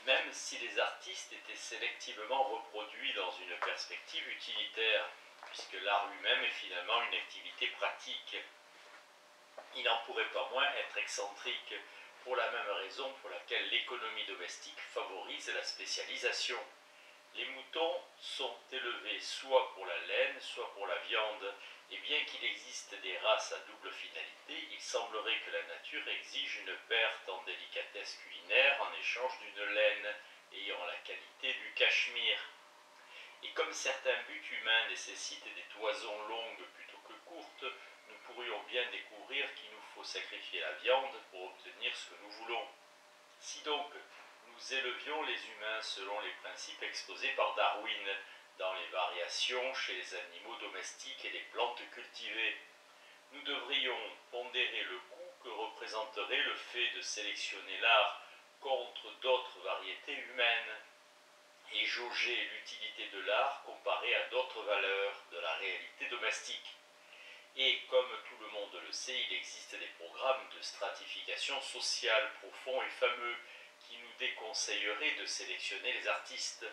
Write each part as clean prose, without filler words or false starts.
même si les artistes étaient sélectivement reproduits dans une perspective utilitaire, puisque l'art lui-même est finalement une activité pratique. Il n'en pourrait pas moins être excentrique, pour la même raison pour laquelle l'économie domestique favorise la spécialisation. Les moutons sont élevés soit pour la laine, soit pour la viande, et bien qu'il existe des races à double finalité, il semblerait que la nature exige une perte en délicatesse culinaire en échange d'une laine ayant la qualité du cachemire. Et comme certains buts humains nécessitent des toisons longues plutôt que courtes, nous pourrions bien découvrir qu'il nous faut sacrifier la viande pour obtenir ce que nous voulons. Si donc nous élevions les humains selon les principes exposés par Darwin dans les variations chez les animaux domestiques et les plantes cultivées, nous devrions pondérer le coût que représenterait le fait de sélectionner l'art contre d'autres variétés humaines et jauger l'utilité de l'art comparée à d'autres valeurs de la réalité domestique. Et comme tout le monde le sait, il existe des programmes de stratification sociale profonds et fameux qui nous déconseilleraient de sélectionner les artistes.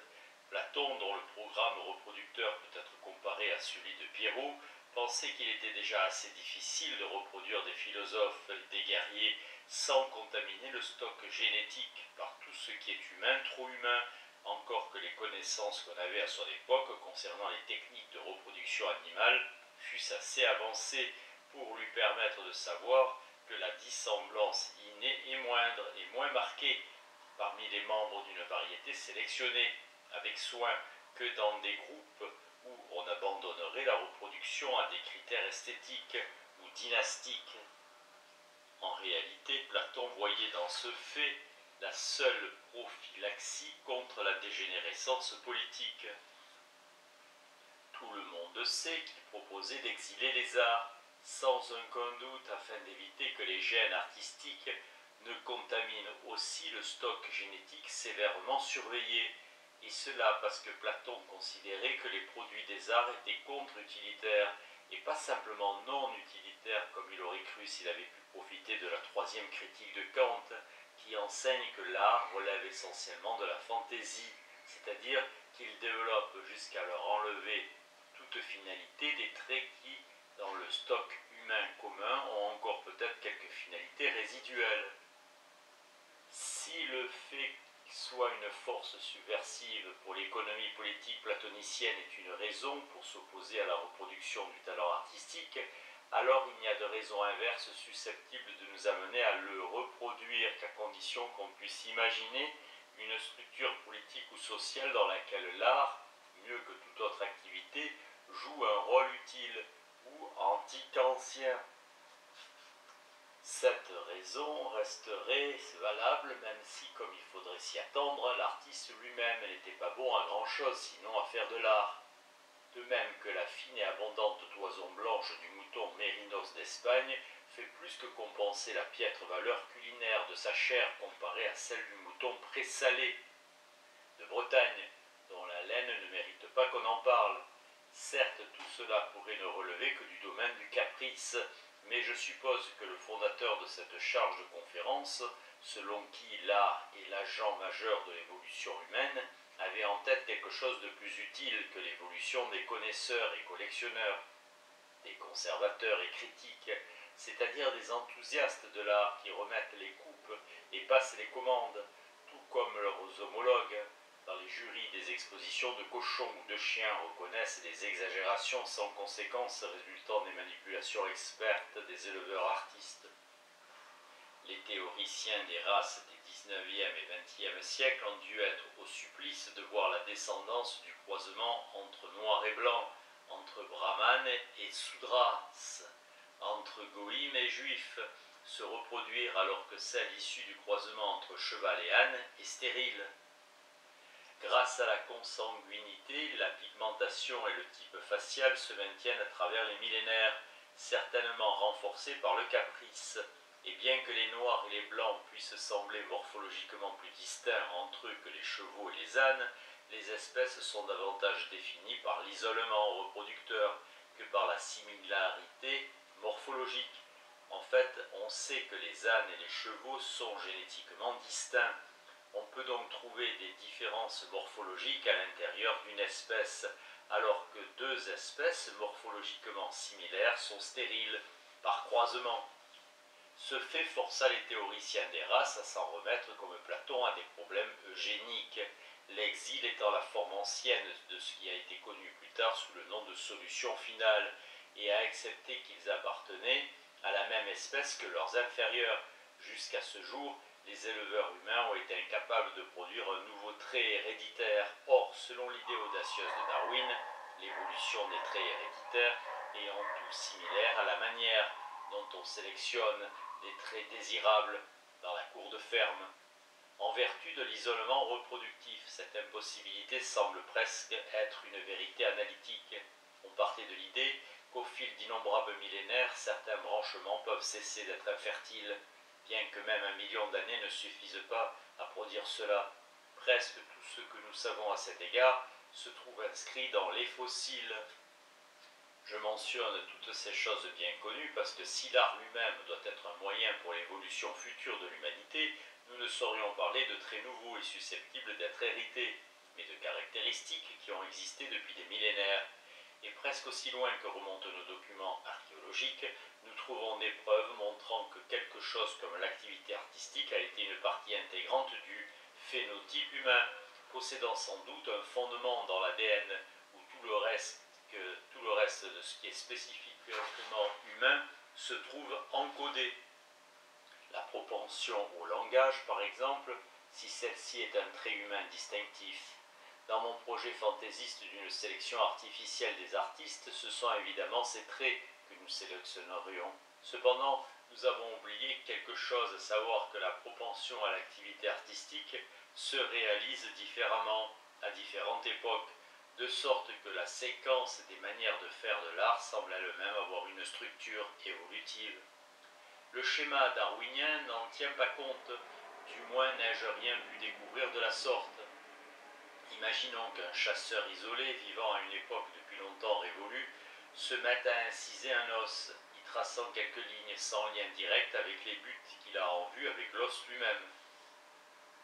Platon, dont le programme reproducteur peut être comparé à celui de Pyrrhot, pensait qu'il était déjà assez difficile de reproduire des philosophes et des guerriers sans contaminer le stock génétique par tout ce qui est humain, trop humain, encore que les connaissances qu'on avait à son époque concernant les techniques de reproduction animale fussent assez avancées pour lui permettre de savoir que la dissemblance innée est moindre et moins marquée parmi les membres d'une variété sélectionnée, avec soin, que dans des groupes où on abandonnerait la reproduction à des critères esthétiques ou dynastiques. En réalité, Platon voyait dans ce fait la seule prophylaxie contre la dégénérescence politique. Tout le monde sait qu'il proposait d'exiler les arts, sans aucun doute afin d'éviter que les gènes artistiques ne contaminent aussi le stock génétique sévèrement surveillé, et cela parce que Platon considérait que les produits des arts étaient contre-utilitaires, et pas simplement non utilitaires comme il aurait cru s'il avait pu profiter de la troisième critique de Kant, qui enseigne que l'art relève essentiellement de la fantaisie, c'est-à-dire qu'il développe jusqu'à leur enlever toute finalité des traits qui, dans le stock humain commun, ont encore peut-être quelques finalités résiduelles. Si le fait qu'il soit une force subversive pour l'économie politique platonicienne est une raison pour s'opposer à la reproduction du talent artistique, alors il n'y a de raison inverse susceptible de nous amener à le reproduire qu'à condition qu'on puisse imaginer une structure politique ou sociale dans laquelle l'art, mieux que toute autre activité, joue un rôle utile ou anti-kantien. Cette raison resterait valable même si, comme il faudrait s'y attendre, l'artiste lui-même n'était pas bon à grand-chose sinon à faire de l'art. De même que la fine et abondante toison blanche du mouton Mérinos d'Espagne fait plus que compenser la piètre valeur culinaire de sa chair comparée à celle du mouton présalé de Bretagne, dont la laine ne mérite pas qu'on en parle. Certes, tout cela pourrait ne relever que du domaine du caprice, mais je suppose que le fondateur de cette charge de conférence, selon qui l'art est l'agent majeur de l'évolution humaine, avait en tête quelque chose de plus utile que l'évolution des connaisseurs et collectionneurs, des conservateurs et critiques, c'est-à-dire des enthousiastes de l'art qui remettent les coupes et passent les commandes, tout comme leurs homologues. Dans les jurys des expositions de cochons ou de chiens reconnaissent les exagérations sans conséquence résultant des manipulations expertes des éleveurs artistes. Les théoriciens des races des 19e et 20e siècles ont dû être au supplice de voir la descendance du croisement entre noir et blanc, entre brahman et soudras, entre goïm et juif, se reproduire alors que celle issue du croisement entre cheval et âne est stérile. Grâce à la consanguinité, la pigmentation et le type facial se maintiennent à travers les millénaires, certainement renforcés par le caprice. Et bien que les noirs et les blancs puissent sembler morphologiquement plus distincts entre eux que les chevaux et les ânes, les espèces sont davantage définies par l'isolement reproducteur que par la similarité morphologique. En fait, on sait que les ânes et les chevaux sont génétiquement distincts. On peut donc trouver des différences morphologiques à l'intérieur d'une espèce, alors que deux espèces morphologiquement similaires sont stériles par croisement. Ce fait força les théoriciens des races à s'en remettre comme Platon à des problèmes eugéniques, l'exil étant la forme ancienne de ce qui a été connu plus tard sous le nom de solution finale, et à accepter qu'ils appartenaient à la même espèce que leurs inférieurs. Jusqu'à ce jour, les éleveurs humains ont été incapables de produire un nouveau trait héréditaire. Or, selon l'idée audacieuse de Darwin, l'évolution des traits héréditaires est en tout similaire à la manière dont on sélectionne des traits désirables dans la cour de ferme. En vertu de l'isolement reproductif, cette impossibilité semble presque être une vérité analytique. On partait de l'idée qu'au fil d'innombrables millénaires, certains branchements peuvent cesser d'être infertiles, bien que même 1 million d'années ne suffisent pas à produire cela. Presque tout ce que nous savons à cet égard se trouve inscrit dans les fossiles. Je mentionne toutes ces choses bien connues parce que si l'art lui-même doit être un moyen pour l'évolution future de l'humanité, nous ne saurions parler de traits nouveaux et susceptibles d'être hérités, mais de caractéristiques qui ont existé depuis des millénaires. Et presque aussi loin que remontent nos documents archéologiques, nous trouvons des preuves montrant que quelque chose comme l'activité artistique a été une partie intégrante du phénotype humain, possédant sans doute un fondement dans l'ADN où tout le reste de ce qui est spécifiquement humain se trouve encodé. La propension au langage, par exemple, si celle-ci est un trait humain distinctif. Dans mon projet fantaisiste d'une sélection artificielle des artistes, ce sont évidemment ces traits que nous sélectionnerions. Cependant, nous avons oublié quelque chose, à savoir que la propension à l'activité artistique se réalise différemment à différentes époques, de sorte que la séquence des manières de faire de l'art semble elle-même avoir une structure évolutive. Le schéma darwinien n'en tient pas compte, du moins n'ai-je rien pu découvrir de la sorte. Imaginons qu'un chasseur isolé, vivant à une époque depuis longtemps révolue, se mette à inciser un os, y traçant quelques lignes sans lien direct avec les buts qu'il a en vue avec l'os lui-même.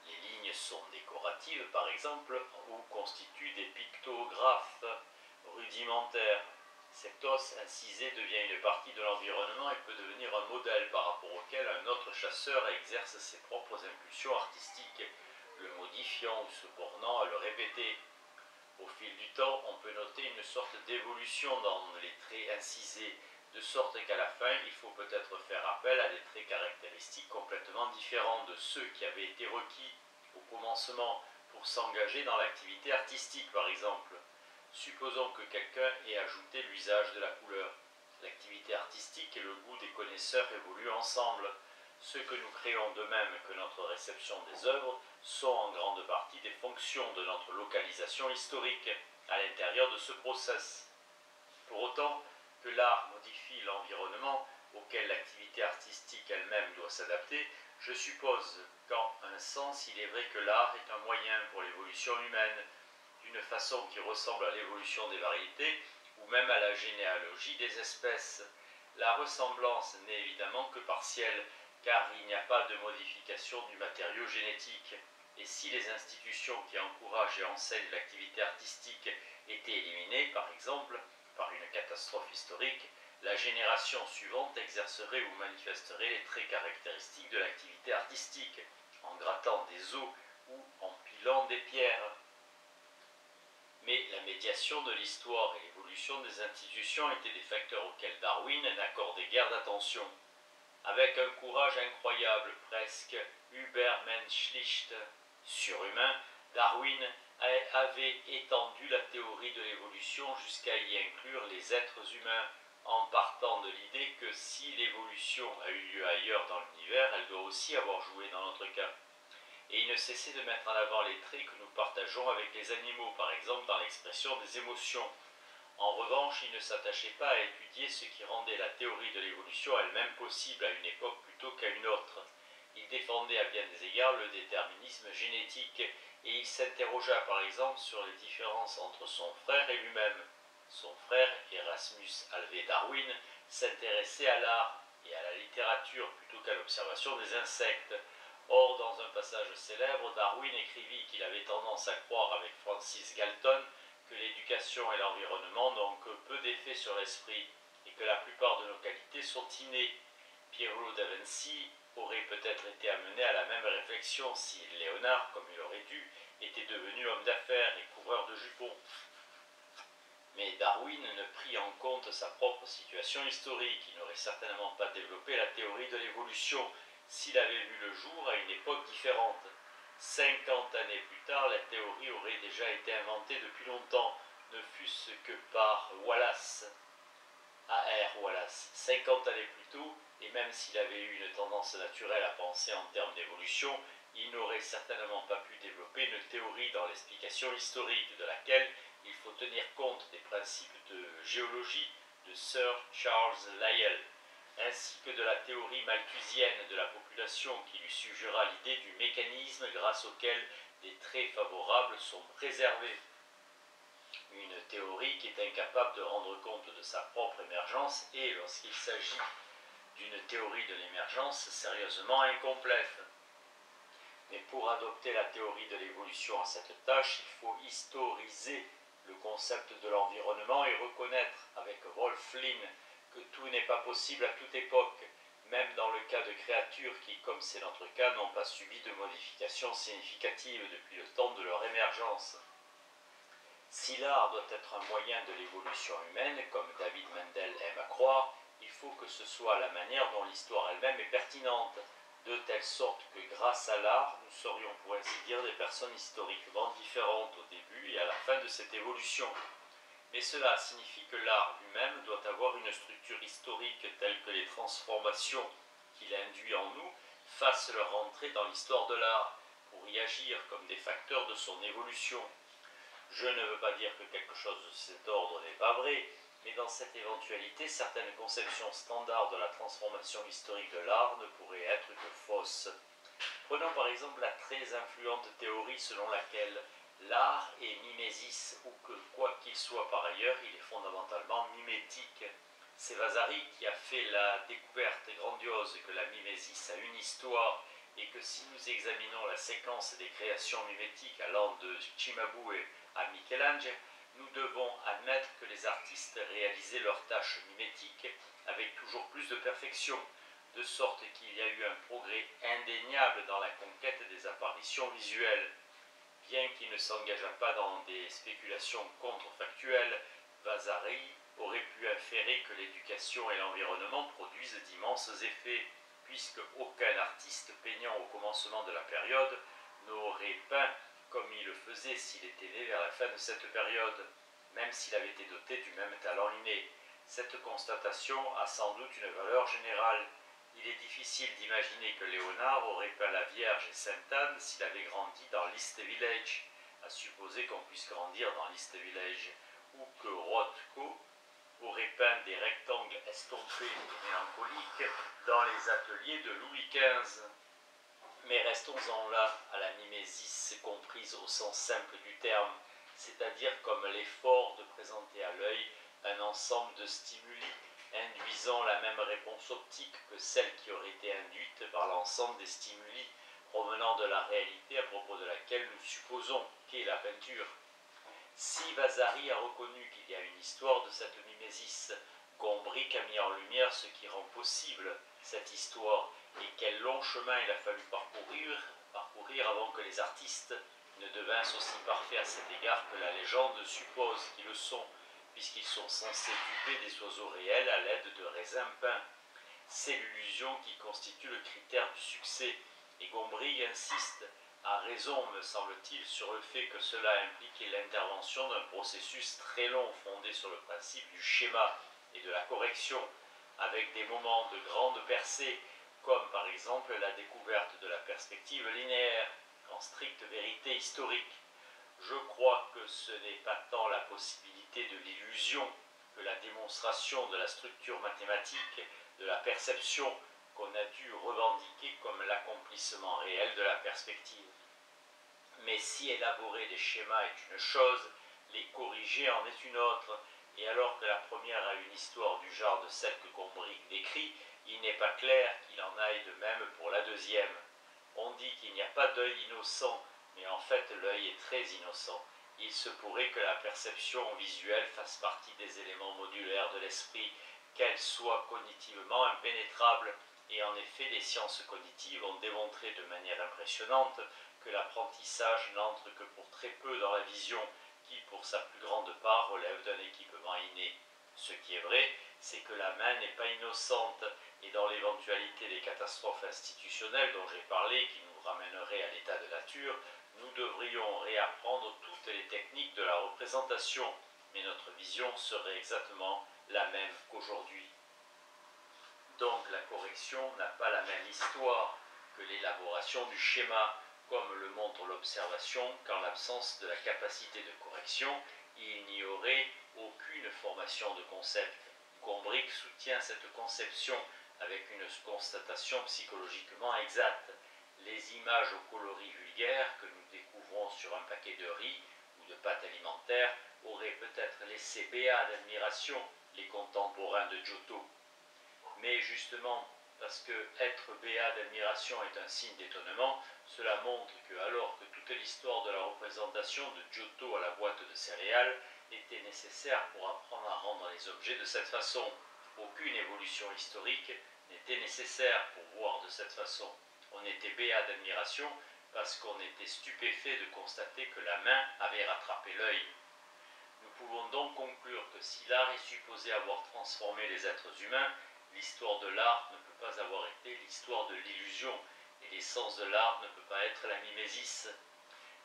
Les lignes sont décoratives, par exemple, ou constituent des pictographes rudimentaires. Cet os incisé devient une partie de l'environnement et peut devenir un modèle par rapport auquel un autre chasseur exerce ses propres impulsions artistiques, le modifiant ou se bornant à le répéter. Au fil du temps, on peut noter une sorte d'évolution dans les traits incisés, de sorte qu'à la fin, il faut peut-être faire appel à des traits caractéristiques complètement différents de ceux qui avaient été requis au commencement pour s'engager dans l'activité artistique, par exemple. Supposons que quelqu'un ait ajouté l'usage de la couleur. L'activité artistique et le goût des connaisseurs évoluent ensemble. Ce que nous créons de même que notre réception des œuvres sont en grande partie des fonctions de notre localisation historique à l'intérieur de ce process. Pour autant que l'art modifie l'environnement auquel l'activité artistique elle-même doit s'adapter, je suppose qu'en un sens, il est vrai que l'art est un moyen pour l'évolution humaine, d'une façon qui ressemble à l'évolution des variétés ou même à la généalogie des espèces. La ressemblance n'est évidemment que partielle, car il n'y a pas de modification du matériau génétique. Et si les institutions qui encouragent et enseignent l'activité artistique étaient éliminées, par exemple, par une catastrophe historique, la génération suivante exercerait ou manifesterait les traits caractéristiques de l'activité artistique, en grattant des os ou en pilant des pierres. Mais la médiation de l'histoire et l'évolution des institutions étaient des facteurs auxquels Darwin n'accordait guère d'attention. Avec un courage incroyable, presque übermenschlich, surhumain, Darwin avait étendu la théorie de l'évolution jusqu'à y inclure les êtres humains, en partant de l'idée que si l'évolution a eu lieu ailleurs dans l'univers, elle doit aussi avoir joué dans notre cas. Et il ne cessait de mettre en avant les traits que nous partageons avec les animaux, par exemple dans l'expression des émotions. En revanche, il ne s'attachait pas à étudier ce qui rendait la théorie de l'évolution elle-même possible à une époque plutôt qu'à une autre. Il défendait à bien des égards le déterminisme génétique et il s'interrogea par exemple sur les différences entre son frère et lui-même. Son frère, Erasmus Alvé Darwin, s'intéressait à l'art et à la littérature plutôt qu'à l'observation des insectes. Or, dans un passage célèbre, Darwin écrivit qu'il avait tendance à croire avec Francis Galton que l'éducation et l'environnement n'ont que peu d'effet sur l'esprit et que la plupart de nos qualités sont innées. Piero da Vinci aurait peut-être été amené à la même réflexion si Léonard, comme il aurait dû, était devenu homme d'affaires et coureur de jupons. Mais Darwin ne prit en compte sa propre situation historique. Il n'aurait certainement pas développé la théorie de l'évolution s'il avait vu le jour à une époque différente. 50 années plus tard, la théorie aurait déjà été inventée depuis longtemps, ne fût-ce que par Wallace, A.R. Wallace. 50 années plus tôt, et même s'il avait eu une tendance naturelle à penser en termes d'évolution, il n'aurait certainement pas pu développer une théorie dans l'explication historique de laquelle il faut tenir compte des principes de géologie de Sir Charles Lyell, ainsi que de la théorie malthusienne de la population qui lui suggéra l'idée du mécanisme grâce auquel des traits favorables sont préservés. Une théorie qui est incapable de rendre compte de sa propre émergence et, lorsqu'il s'agit d'une théorie de l'émergence, sérieusement incomplète. Mais pour adopter la théorie de l'évolution à cette tâche, il faut historiser le concept de l'environnement et reconnaître avec Rolf Linn que tout n'est pas possible à toute époque, même dans le cas de créatures qui, comme c'est notre cas, n'ont pas subi de modifications significatives depuis le temps de leur émergence. Si l'art doit être un moyen de l'évolution humaine, comme David Mendel aime à croire, il faut que ce soit la manière dont l'histoire elle-même est pertinente, de telle sorte que grâce à l'art, nous serions pour ainsi dire des personnes historiquement différentes au début et à la fin de cette évolution. Mais cela signifie que l'art lui-même doit avoir une structure historique telle que les transformations qu'il induit en nous fassent leur entrée dans l'histoire de l'art pour y agir comme des facteurs de son évolution. Je ne veux pas dire que quelque chose de cet ordre n'est pas vrai, mais dans cette éventualité, certaines conceptions standards de la transformation historique de l'art ne pourraient être que fausses. Prenons par exemple la très influente théorie selon laquelle l'art est mimésis, ou que, quoi qu'il soit par ailleurs, il est fondamentalement mimétique. C'est Vasari qui a fait la découverte grandiose que la mimésis a une histoire, et que si nous examinons la séquence des créations mimétiques allant de Cimabue à Michel-Ange, nous devons admettre que les artistes réalisaient leurs tâches mimétiques avec toujours plus de perfection, de sorte qu'il y a eu un progrès indéniable dans la conquête des apparitions visuelles. Bien qu'il ne s'engageât pas dans des spéculations contrefactuelles, Vasari aurait pu inférer que l'éducation et l'environnement produisent d'immenses effets, puisque aucun artiste peignant au commencement de la période n'aurait peint comme il le faisait s'il était né vers la fin de cette période, même s'il avait été doté du même talent inné. Cette constatation a sans doute une valeur générale. Il est difficile d'imaginer que Léonard aurait peint la Vierge et Sainte-Anne s'il avait grandi dans l'East Village, à supposer qu'on puisse grandir dans l'East Village, ou que Rothko aurait peint des rectangles estompés et mélancoliques dans les ateliers de Louis XV. Mais restons-en là à la mimésis comprise au sens simple du terme, c'est-à-dire comme l'effort de présenter à l'œil un ensemble de stimuli induisant la même réponse optique que celle qui aurait été induite par l'ensemble des stimuli provenant de la réalité à propos de laquelle nous supposons qu'est la peinture. Si Vasari a reconnu qu'il y a une histoire de cette mimésis, Gombrich a mis en lumière ce qui rend possible cette histoire et quel long chemin il a fallu parcourir avant que les artistes ne devinssent aussi parfaits à cet égard que la légende suppose qu'ils le sont, puisqu'ils sont censés duper des oiseaux réels à l'aide de raisins peints. C'est l'illusion qui constitue le critère du succès, et Gombrich insiste, à raison me semble-t-il, sur le fait que cela impliquait l'intervention d'un processus très long fondé sur le principe du schéma et de la correction, avec des moments de grande percée, comme par exemple la découverte de la perspective linéaire, en stricte vérité historique. Je crois que ce n'est pas tant la possibilité de l'illusion que la démonstration de la structure mathématique de la perception qu'on a dû revendiquer comme l'accomplissement réel de la perspective. Mais si élaborer des schémas est une chose, les corriger en est une autre, et alors que la première a une histoire du genre de celle que Gombrich décrit, il n'est pas clair qu'il en aille de même pour la deuxième. On dit qu'il n'y a pas d'œil innocent, mais en fait l'œil est très innocent. Il se pourrait que la perception visuelle fasse partie des éléments modulaires de l'esprit, qu'elle soit cognitivement impénétrable. Et en effet, les sciences cognitives ont démontré de manière impressionnante que l'apprentissage n'entre que pour très peu dans la vision, qui pour sa plus grande part relève d'un équipement inné. Ce qui est vrai, c'est que la main n'est pas innocente, et dans l'éventualité des catastrophes institutionnelles dont j'ai parlé, qui nous ramèneraient à l'état de nature, nous devrions réapprendre toutes les techniques de la représentation, mais notre vision serait exactement la même qu'aujourd'hui. Donc la correction n'a pas la même histoire que l'élaboration du schéma, comme le montre l'observation qu'en l'absence de la capacité de correction, il n'y aurait aucune formation de concept. Gombrich soutient cette conception avec une constatation psychologiquement exacte. Les images au coloris vulgaire que nous découvrons sur un paquet de riz ou de pâtes alimentaires auraient peut-être laissé béats d'admiration les contemporains de Giotto. Mais justement, parce que être béat d'admiration est un signe d'étonnement, cela montre que alors que toute l'histoire de la représentation de Giotto à la boîte de céréales était nécessaire pour apprendre à rendre les objets de cette façon, aucune évolution historique n'était nécessaire pour voir de cette façon. On était béat d'admiration parce qu'on était stupéfait de constater que la main avait rattrapé l'œil. Nous pouvons donc conclure que si l'art est supposé avoir transformé les êtres humains, l'histoire de l'art ne peut pas avoir été l'histoire de l'illusion, et l'essence de l'art ne peut pas être la mimésis.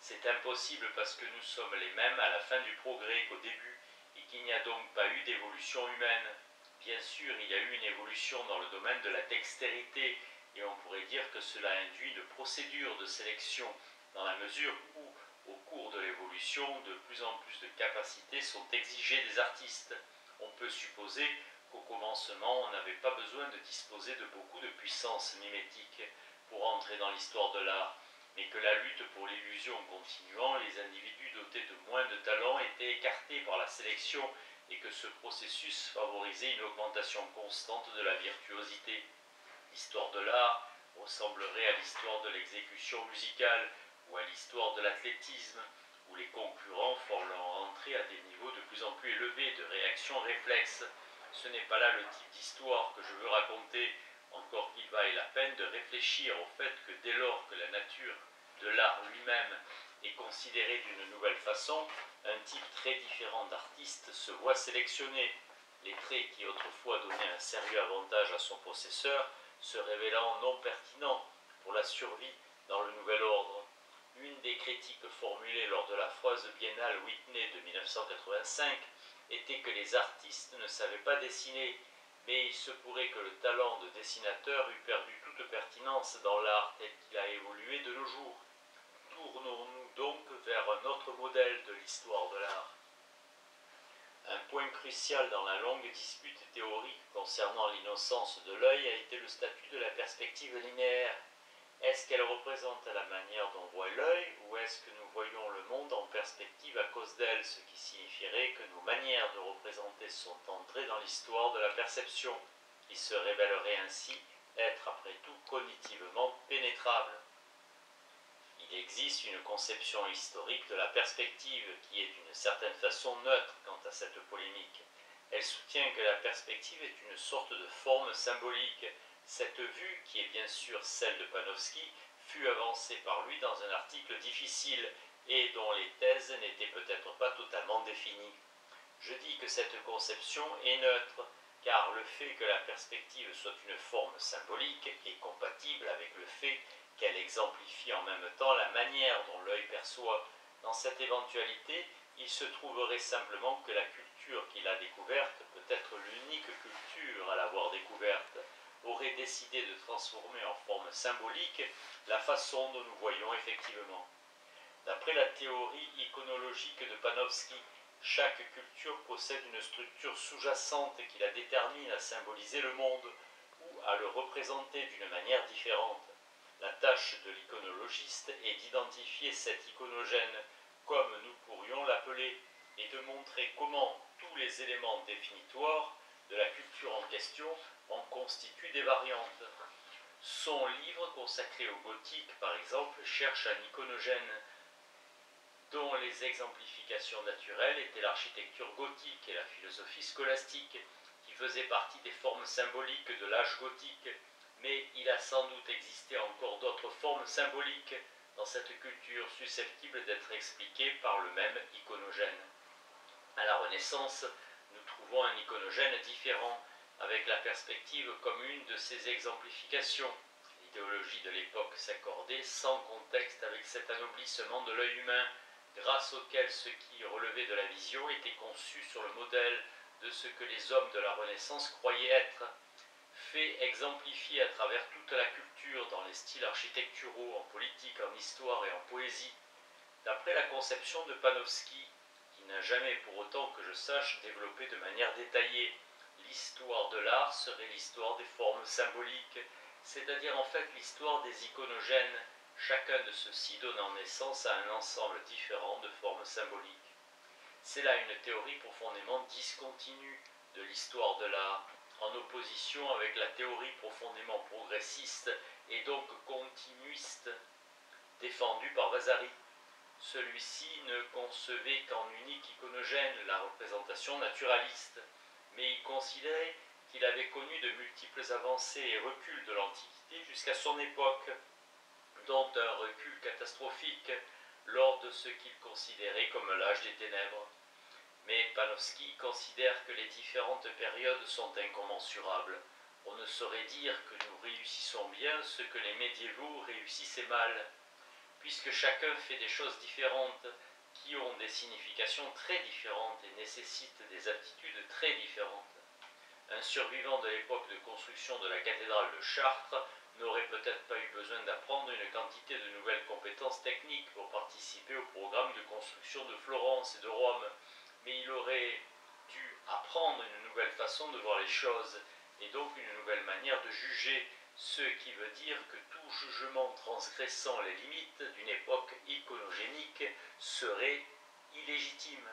C'est impossible parce que nous sommes les mêmes à la fin du progrès qu'au début, et qu'il n'y a donc pas eu d'évolution humaine. Bien sûr, il y a eu une évolution dans le domaine de la dextérité, et on pourrait dire que cela induit une procédure de sélection, dans la mesure où, au cours de l'évolution, de plus en plus de capacités sont exigées des artistes. On peut supposer qu'au commencement, on n'avait pas besoin de disposer de beaucoup de puissance mimétique pour entrer dans l'histoire de l'art, mais que la lutte pour l'illusion continuant, les individus dotés de moins de talent étaient écartés par la sélection et que ce processus favorisait une augmentation constante de la virtuosité. L'histoire de l'art ressemblerait à l'histoire de l'exécution musicale ou à l'histoire de l'athlétisme, où les concurrents font leur entrée à des niveaux de plus en plus élevés de réaction réflexe. Ce n'est pas là le type d'histoire que je veux raconter, encore qu'il vaille la peine de réfléchir au fait que dès lors que la nature de l'art lui-même est considérée d'une nouvelle façon, un type très différent d'artiste se voit sélectionné. Les traits qui autrefois donnaient un sérieux avantage à son possesseur se révélant non pertinents pour la survie dans le nouvel ordre. Une des critiques formulées lors de la foire biennale Whitney de 1985 était que les artistes ne savaient pas dessiner, mais il se pourrait que le talent de dessinateur eût perdu toute pertinence dans l'art tel qu'il a évolué de nos jours. Tournons-nous donc vers un autre modèle de l'histoire de l'art. Un point crucial dans la longue dispute théorique concernant l'innocence de l'œil a été le statut de la perspective linéaire. Est-ce qu'elle représente la manière dont voit l'œil, ou est-ce que nous voyons le monde en perspective à cause d'elle, ce qui signifierait que nos manières de représenter sont entrées dans l'histoire de la perception, qui se révélerait ainsi être après tout cognitivement pénétrable. Il existe une conception historique de la perspective qui est d'une certaine façon neutre quant à cette polémique. Elle soutient que la perspective est une sorte de forme symbolique. Cette vue, qui est bien sûr celle de Panofsky, fut avancée par lui dans un article difficile et dont les thèses n'étaient peut-être pas totalement définies. Je dis que cette conception est neutre, car le fait que la perspective soit une forme symbolique est compatible avec le fait qu'elle exemplifie en même temps la manière dont l'œil perçoit. Dans cette éventualité, il se trouverait simplement que la culture qu'il a découverte, peut-être l'unique culture à l'avoir découverte, aurait décidé de transformer en forme symbolique la façon dont nous voyons effectivement. D'après la théorie iconologique de Panofsky, chaque culture possède une structure sous-jacente qui la détermine à symboliser le monde ou à le représenter d'une manière différente. La tâche de l'iconologiste est d'identifier cet iconogène, comme nous pourrions l'appeler, et de montrer comment tous les éléments définitoires de la culture en question en constituent des variantes. Son livre consacré au gothique, par exemple, cherche un iconogène dont les exemplifications naturelles étaient l'architecture gothique et la philosophie scolastique, qui faisaient partie des formes symboliques de l'âge gothique, mais il a sans doute existé encore d'autres formes symboliques dans cette culture susceptibles d'être expliquées par le même iconogène. À la Renaissance, nous trouvons un iconogène différent, avec la perspective comme une de ses exemplifications. L'idéologie de l'époque s'accordait sans contexte avec cet anoblissement de l'œil humain, grâce auquel ce qui relevait de la vision était conçu sur le modèle de ce que les hommes de la Renaissance croyaient être, fait exemplifié à travers toute la culture dans les styles architecturaux, en politique, en histoire et en poésie. D'après la conception de Panofsky, qui n'a jamais pour autant que je sache développé de manière détaillée l'histoire de l'art, serait l'histoire des formes symboliques, c'est-à-dire en fait l'histoire des iconogènes, chacun de ceux-ci donnant naissance à un ensemble différent de formes symboliques. C'est là une théorie profondément discontinue de l'histoire de l'art, en opposition avec la théorie profondément progressiste et donc continuiste défendue par Vasari. Celui-ci ne concevait qu'en unique iconogène la représentation naturaliste, mais il considérait qu'il avait connu de multiples avancées et reculs de l'Antiquité jusqu'à son époque, dont un recul catastrophique lors de ce qu'il considérait comme l'âge des ténèbres. Mais Panofsky considère que les différentes périodes sont incommensurables. On ne saurait dire que nous réussissons bien ce que les médiévaux réussissaient mal, puisque chacun fait des choses différentes, qui ont des significations très différentes et nécessitent des aptitudes très différentes. Un survivant de l'époque de construction de la cathédrale de Chartres n'aurait peut-être pas eu besoin d'apprendre une quantité de nouvelles compétences techniques pour participer au programme de construction de Florence et de Rome, mais il aurait dû apprendre une nouvelle façon de voir les choses, et donc une nouvelle manière de juger, ce qui veut dire que tout jugement transgressant les limites d'une époque iconogénique serait illégitime.